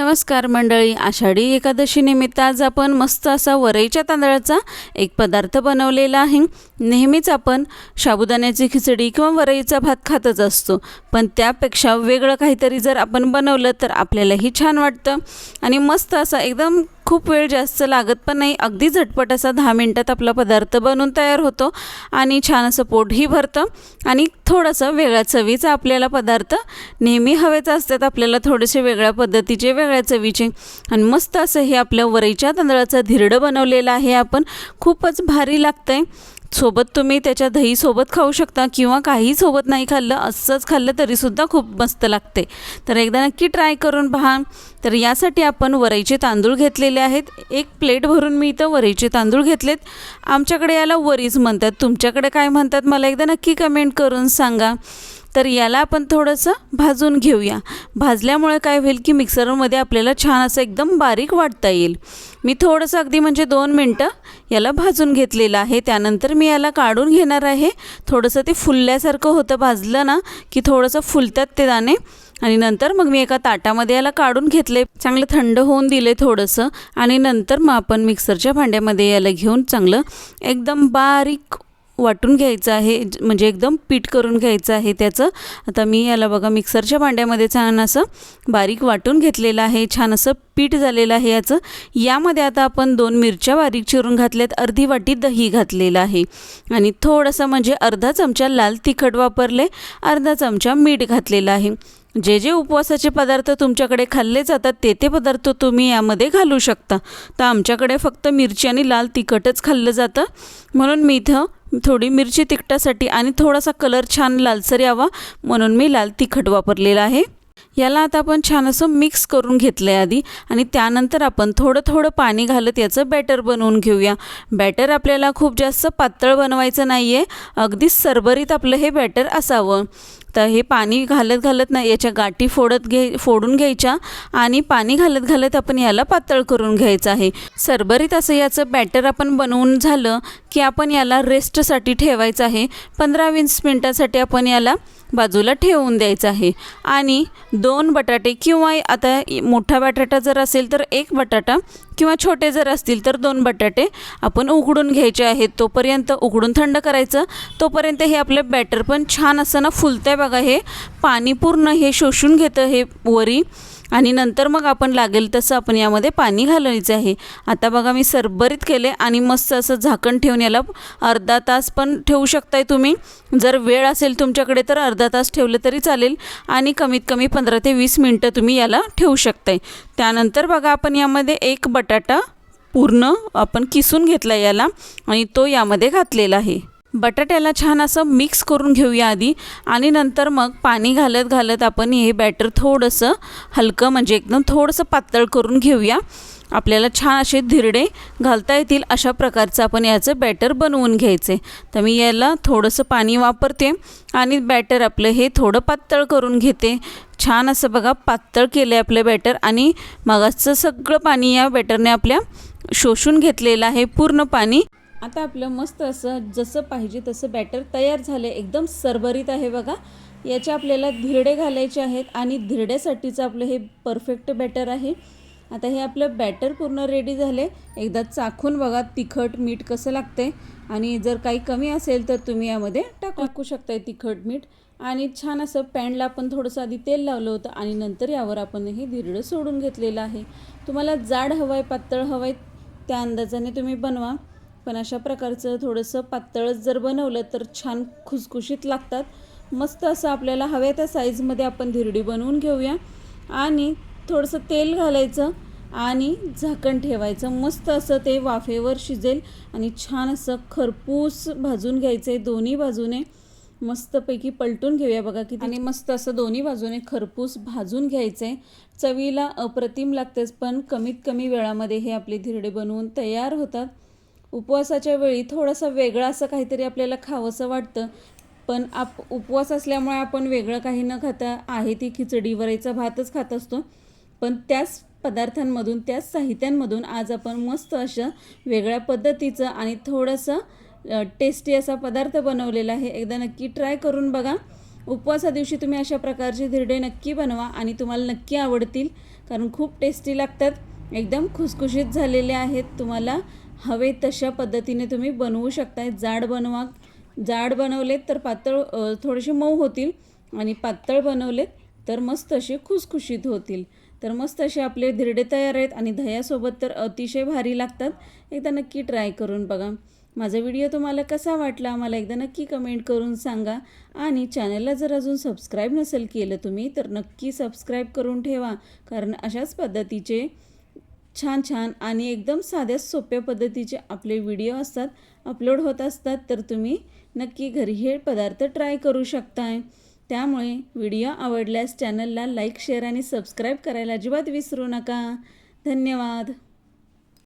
नमस्कार मंडळी, आषाढी एकादशी निमित्त आज आपण मस्त असा वरईच्या तांदळाचा एक पदार्थ बनवलेला आहे। नेहमीच आपण साबुदाण्याची खिचडी किंवा वरईचा भात खातच असतो, पण त्यापेक्षा वेगळं काहीतरी जर आपण बनवलं तर आपल्यालाही छान वाटतं आणि मस्त असा एकदम खूप वेळ जास्त लागत पण नाही, अगदी झटपट असा 10 मिनिटात आपला पदार्थ बनून तयार होतो आणि छान असं पोटही भरतं आणि थोडंसं वेगळ्या चवीचा आपल्याला पदार्थ नेहमी हवेच असतात, आपल्याला थोडेसे वेगळ्या पद्धतीचे वेगळ्या चवीचे। आणि मस्त असं हे आपल्या वरईच्या तांदळाचं धिरडं बनवलेलं आहे आपण, खूपच भारी लागतंय। सोबत तुम्ही त्याच्या दही सोबत खाऊ शकता किंवा काही सोबत नाही खाल्लं, असंच खाल्लं तरीसुद्धा खूप मस्त लागते। तर एकदा नक्की ट्राय करून पहा। तर यासाठी आपण वरईचे तांदूळ घेतलेले आहेत, एक प्लेट भरून मी इथं वरईचे तांदूळ घेतलेत। आमच्याकडे याला वरीच म्हणतात, तुमच्याकडे काय म्हणतात मला एकदा नक्की कमेंट करून सांगा। तर याला आपण थोडंसं भाजून घेऊया, भाजल्यामुळे काय होईल की मिक्सरमध्ये आपल्याला छान असं एकदम बारीक वाटता येईल। मी थोडंसं अगदी म्हणजे 2 मिनटं याला भाजून घेतलेलं आहे, त्यानंतर मी याला काढून घेणार आहे। थोडंसं ते फुलल्यासारखं होतं, भाजलं ना की थोडंसं फुलतात ते दाणे आणि नंतर मग मी एका ताटामध्ये याला काढून घेतले, चांगलं थंड होऊन दिले थोडंसं आणि नंतर मग आपण मिक्सरच्या भांड्यामध्ये याला घेऊन चांगलं एकदम बारीक वाटून घ्यायचं आहे, म्हणजे एकदम पीठ करून घ्यायचं आहे त्याचं। आता मी याला बघा मिक्सरच्या भांड्यामध्ये छान असं बारीक वाटून घेतलेलं आहे, छान असं पीठ झालेलं आहे याचं। यामध्ये आता आपण 2 मिरच्या बारीक चिरून घातल्यात, अर्धी वाटी दही घातलेलं आहे आणि थोडंसं म्हणजे अर्धा चमचा लाल तिखट वापरले, अर्धा चमचा मीठ घातलेलं आहे। जे जे उपवासाचे पदार्थ तुमच्याकडे खाल्ले जातात ते पदार्थ तुम्ही यामध्ये घालू शकता। तर आमच्याकडे फक्त मिरची आणि लाल तिखटच खाल्लं जातं, म्हणून मी इथं थोडी मिरची तिखटासाठी आणि थोडासा कलर छान लालसर यावा म्हणून मी लाल तिखट वापरलेलं आहे। याला आता आपण छान असं मिक्स करून घेतलं आहे आधी आणि त्यानंतर आपण थोडं थोडं पाणी घालत याचं बॅटर बनवून घेऊया। बॅटर आपल्याला खूप जास्त पातळ बनवायचं नाही आहे, अगदी सरभरीत आपलं हे बॅटर असावं। तर हे पाणी घालत ना याच्या गाठी फोडून घ्यायच्या आणि पाणी घालत आपण याला पातळ करून घ्यायचं आहे। सरभरीत असं याचं बॅटर आपण बनवून झालं की आपण याला रेस्टसाठी ठेवायचं आहे, 15-20 मिनिटांसाठी आपण याला बाजूला ठेवून द्यायचं आहे। आणि 2 बटाटे किंवा आता मोठा बटाटा जर असेल तर 1 बटाटा किंवा छोटे जर असतील तर 2 बटाटे आपण उकडून घ्यायचे आहेत, तोपर्यंत उकडून थंड करायचं, तोपर्यंत हे आपलं बॅटर पण छान असं ना फुलतंय बघा, हे पाणी पूर्ण हे शोषून घेतं हे वरी आणि नंतर मग आपण लागेल तसं आपण यामध्ये पाणी घालायचं आहे। आता बघा मी सरभरीत केले आणि मस्त असं झाकण ठेवून याला अर्धा तास पण ठेवू शकताय तुम्ही, जर वेळ असेल तुमच्याकडे तर अर्धा तास ठेवलं तरी चालेल आणि कमीत कमी 15 ते 20 मिनटं तुम्ही याला ठेवू शकताय। त्यानंतर बघा आपण यामध्ये 1 बटाटा पूर्ण आपण किसून घेतला याला आणि तो यामध्ये घातलेला आहे। बटाट्याला छान असं मिक्स करून घेऊया आधी आणि नंतर मग पाणी घालत आपण हे बॅटर थोडंसं हलकं म्हणजे एकदम थोडंसं पातळ करून घेऊया। आपल्याला छान असे धिरडे घालता येतील अशा प्रकारचं आपण याचं बॅटर बनवून घ्यायचे। तर मी याला थोडंसं पाणी वापरते आणि बॅटर आपलं हे थोडं पातळ करून घेते। छान असं बघा पातळ केलं आहे आपलं बॅटर आणि मगाचं सगळं पाणी या बॅटरने आपल्या शोषून घेतलेलं आहे पूर्ण पाणी। आता आपलं मस्त असं जसं पाहिजे तसं बॅटर तयार झालं, एकदम सरभरीत आहे बघा। याचे आपल्याला धिरडे घालायचे आहेत आणि धिरड्यासाठीचं आपलं हे परफेक्ट बॅटर आहे। आता हे आपलं बॅटर पूर्ण रेडी झाले, एकदा चाखून बघा तिखट मीठ कसं लागतंय आणि जर काही कमी असेल तर तुम्ही यामध्ये टाकू शकताय तिखट मीठ। आणि छान असं पॅनला आपण थोडंसं आधी तेल लावलं होतं आणि नंतर यावर आपण हे धिरडं सोडून घेतलेलं आहे। तुम्हाला जाड हवं आहे पातळ हवं आहे त्या अंदाजाने तुम्ही बनवा, पण अशा प्रकारचं थोडंसं पातळच जर बनवलं तर छान खुसखुशीत लागतात। मस्त असं आपल्याला हव्या त्या साईजमध्ये आपण धिरडी बनवून घेऊया आणि थोडंसं तेल घालायचं आणि झाकण ठेवायचं, मस्त असं ते वाफेवर शिजेल आणि छान असं खरपूस भाजून घ्यायचं आहे दोन्ही बाजूने। मस्तपैकी पलटून घेऊया बघा किती आणि मस्त असं दोन्ही बाजूने खरपूस भाजून घ्यायचं आहे। चवीला अप्रतिम लागतेच, पण कमीत कमी वेळामध्ये हे आपले धिरडे बनवून तयार होतात। उपवासाच्या वेळी थोडंसं वेगळं असं काहीतरी आपल्याला खावंसं वाटतं, पण उपवास असल्यामुळे आपण वेगळं काही न खाता आहे ती खिचडी वरईचा भातच खात असतो, पण त्याच पदार्थांमधून त्याच साहित्यांमधून आज आपण मस्त अशा वेगळ्या पद्धतीचं आणि थोडंसं टेस्टी असा पदार्थ बनवलेला आहे। एकदा नक्की ट्राय करून बघा उपवासा दिवशी तुम्ही अशा प्रकारचे धिरडे नक्की बनवा आणि तुम्हाला नक्की आवडतील, कारण खूप टेस्टी लागतात. एकदम खुसखुशीत झालेले आहेत. तुम्हाला हवे तशा पद्धतीने तुम्ही बनवू शकताय. जाड बनवलेत तर पातळ थोडेसे मऊ होतील आणि पातळ बनवलेत तर मस्त असे खुसखुशीत होतील. तर मस्त असे आपले धिरडे तयार आहेत आणि दह्यासोबत तर अतिशय भारी लागतात. एकदा नक्की ट्राय करून बघा. माझा व्हिडिओ तुम्हाला कसा वाटला मला एकदा नक्की कमेंट करून सांगा. आणि चॅनलला जर अजून सबस्क्राईब नसेल केलं तुम्ही तर नक्की सबस्क्राईब करून ठेवा, कारण अशाच पद्धतीचे छान छान आणि एकदम साध्या सोप्या पद्धतीचे आपले व्हिडिओ असतात, अपलोड होत असतात. तर तुम्ही नक्की घरी हे पदार्थ ट्राय करू शकताय. त्यामुळे व्हिडिओ आवडल्यास चॅनलला लाईक, शेअर आणि सबस्क्राईब करायला अजिबात विसरू नका. धन्यवाद.